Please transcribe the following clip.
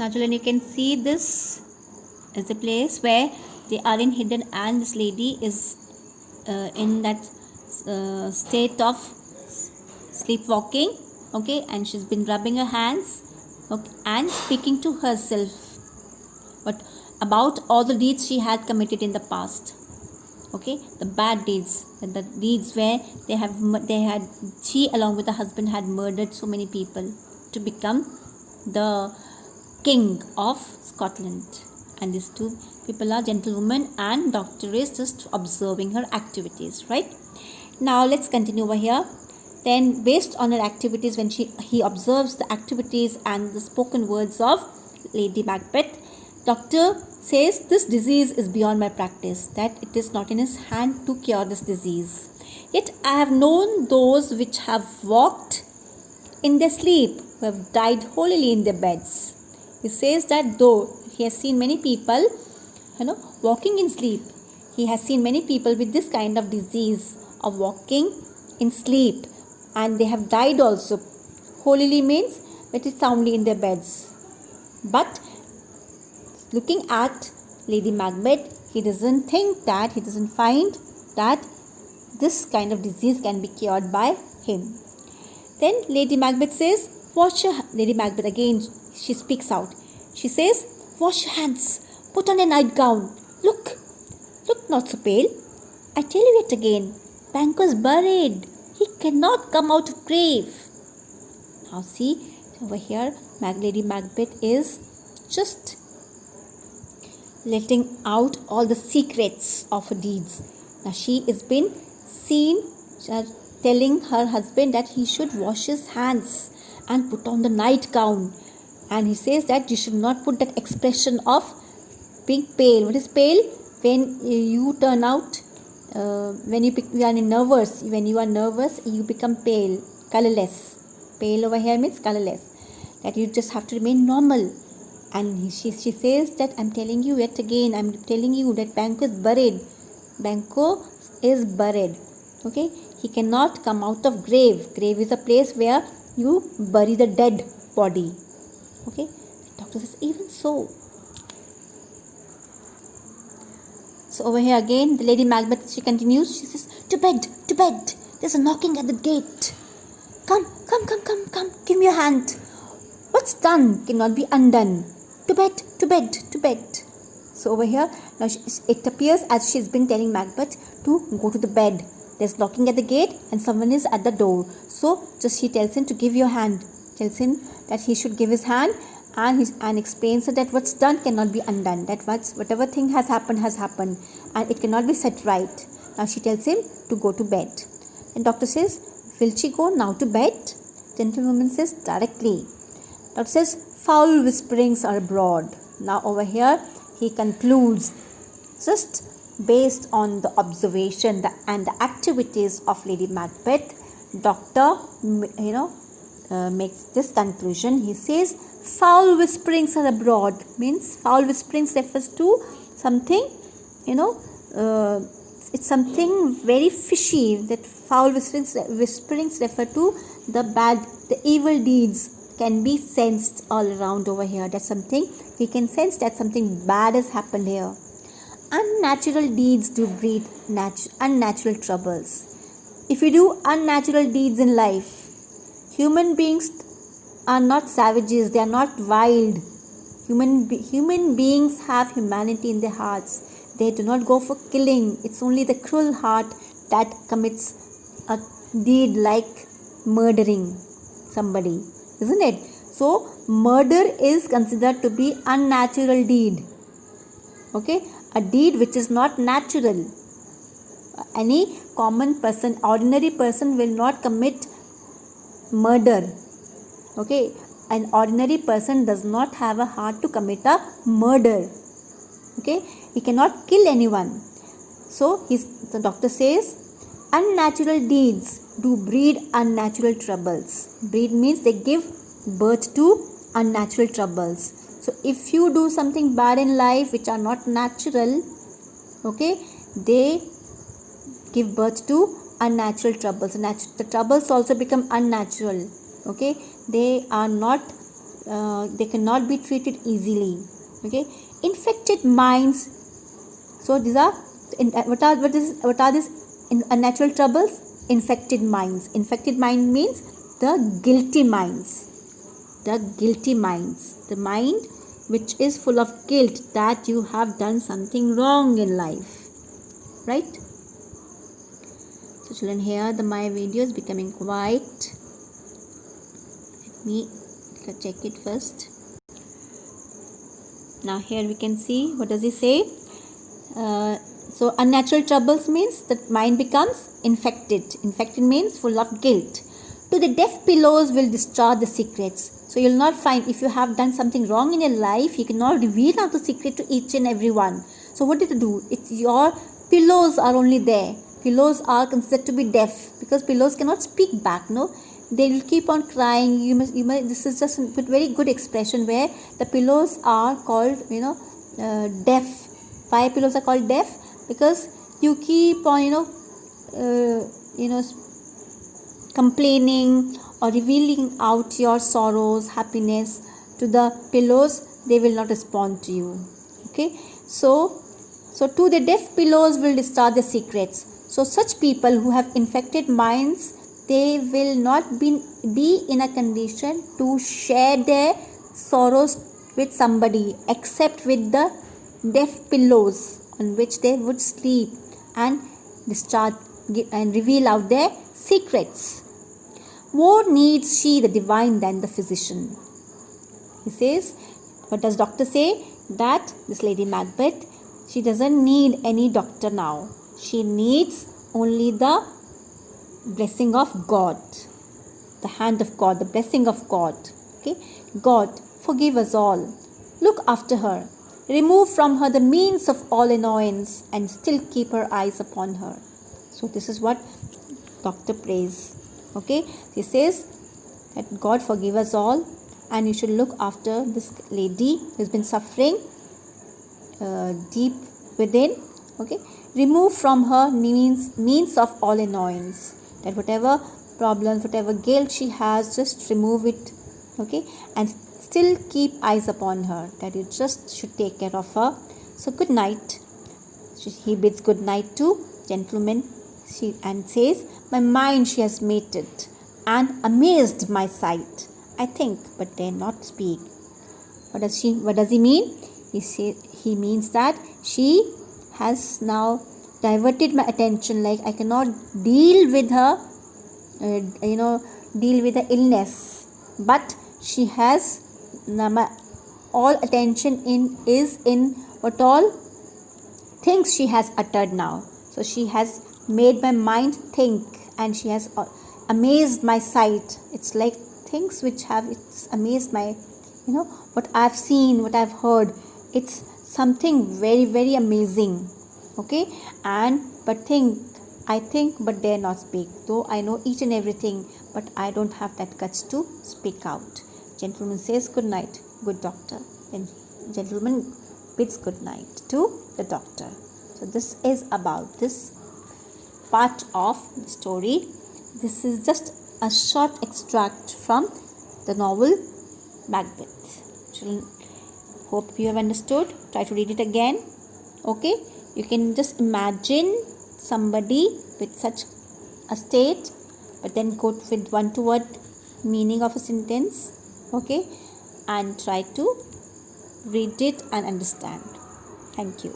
Now children, you can see this is the place where they are in hidden, and this lady is in that state of sleepwalking, okay, and she's been rubbing her hands, okay, and speaking to herself but about all the deeds she had committed in the past, okay, the bad deeds, the deeds where she along with her husband had murdered so many people to become the king of Scotland. And these two people are gentlewoman, and doctor is just observing her activities. Right now, let's continue over here. Then, based on her activities, when he observes the activities and the spoken words of Lady Macbeth, doctor says this disease is beyond my practice, that it is not in his hand to cure this disease. Yet I have known those which have walked in their sleep, who have died holily in their beds. He says that though he has seen many people, walking in sleep, he has seen many people with this kind of disease of walking in sleep, and they have died also. Holily means that it's soundly in their beds. But looking at Lady Macbeth, he doesn't find that this kind of disease can be cured by him. Then Lady Macbeth says, Lady Macbeth again, she speaks out. She says, wash your hands, put on a nightgown. Look not so pale. I tell you yet again, Banquo's buried. He cannot come out of grave. Now see, over here, Lady Macbeth is just letting out all the secrets of her deeds. Now she has been seen telling her husband that he should wash his hands and put on the nightgown. And he says that you should not put that expression of being pale. What is pale? When you turn out, when you are nervous. When you are nervous, you become pale, colorless. Pale over here means colorless. That you just have to remain normal. And she says that I'm telling you yet again, I'm telling you that Banquo is buried. Banquo is buried. Okay, he cannot come out of grave. Grave is a place where you bury the dead body. Okay, the doctor says even so. So over here again, the Lady Macbeth, she continues. She says, to bed. There's a knocking at the gate. Come. Give me your hand. What's done cannot be undone. To bed. So over here, now it appears as she's been telling Macbeth to go to the bed. There's knocking at the gate and someone is at the door. So just she tells him to give your hand. Tells him that he should give his hand, and explains that what's done cannot be undone. That whatever thing has happened and it cannot be set right. Now she tells him to go to bed. And doctor says, will she go now to bed? Gentlewoman says, directly. Doctor says, foul whisperings are abroad. Now over here he concludes, just based on the observation and the activities of Lady Macbeth, doctor makes this conclusion. He says foul whisperings are abroad, means foul whisperings refers to something, it's something very fishy. That foul whisperings refer to the evil deeds can be sensed all around over here. That's something we can sense, that something bad has happened here. Unnatural deeds do breed unnatural troubles. If you do unnatural deeds in life, human beings are not savages, they are not wild. Human beings have humanity in their hearts. They do not go for killing. It's only the cruel heart that commits a deed like murdering somebody, isn't it? So murder is considered to be unnatural deed. Okay, a deed which is not natural. Any common person, ordinary person will not commit murder. Okay, an ordinary person does not have a heart to commit a murder. Okay, he cannot kill anyone. So the doctor says unnatural deeds do breed unnatural troubles. Breed means they give birth to unnatural troubles. So if you do something bad in life which are not natural, okay, they give birth to unnatural troubles. The troubles also become unnatural. Okay, they are not they cannot be treated easily. Okay, infected minds. So these are what are these unnatural troubles? Infected minds. Infected mind means the guilty minds. The guilty minds. The mind which is full of guilt that you have done something wrong in life. Right? So children, here my video is becoming quiet. Let me check it first. Now here we can see, what does he say? So unnatural troubles means that mind becomes infected. Infected means full of guilt. To the deaf pillows will discharge the secrets. So you'll not find, if you have done something wrong in your life, you cannot reveal out the secret to each and everyone. So what did you do? It's your pillows are only there. Pillows are considered to be deaf because pillows cannot speak back. No, they will keep on crying. You must. This is just a very good expression where the pillows are called, deaf. Why pillows are called deaf? Because you keep on, complaining or revealing out your sorrows, happiness to the pillows. They will not respond to you. Okay, so to the deaf pillows will discharge the secrets. So such people who have infected minds, they will not be in a condition to share their sorrows with somebody except with the deaf pillows on which they would sleep and discharge and reveal out their secrets. More needs she the divine than the physician. He says, what does doctor say? That this Lady Macbeth, she doesn't need any doctor now. She needs only the blessing of God, the hand of God, the blessing of God. Okay, God, forgive us all. Look after her. Remove from her the means of all annoyance and still keep her eyes upon her. So this is what doctor prays. Okay, he says that God forgive us all and you should look after this lady who has been suffering deep within. Okay, remove from her means of all annoyance. That whatever problems, whatever guilt she has, just remove it. Okay, and still keep eyes upon her. That you just should take care of her. So good night. He bids good night to gentleman. And says, my mind she has mated and amazed my sight. I think but dare not speak. What does he mean? He means that she has now diverted my attention. Like I cannot deal with her, deal with the illness. But she has my all attention is in what all things she has uttered now. So she has made my mind think and she has amazed my sight. It's like things which have it's amazed my, what I've seen, what I've heard. It's something very, very amazing. Okay, I think but dare not speak. Though I know each and everything, but I don't have that guts to speak out. Gentleman says good night, good doctor. Then gentleman bids good night to the doctor. So this is about this part of the story. This is just a short extract from the novel Macbeth. Children, hope you have understood. Try to read it again. Okay, you can just imagine somebody with such a state, but then go with one-to-one meaning of a sentence. Okay, and try to read it and understand. Thank you.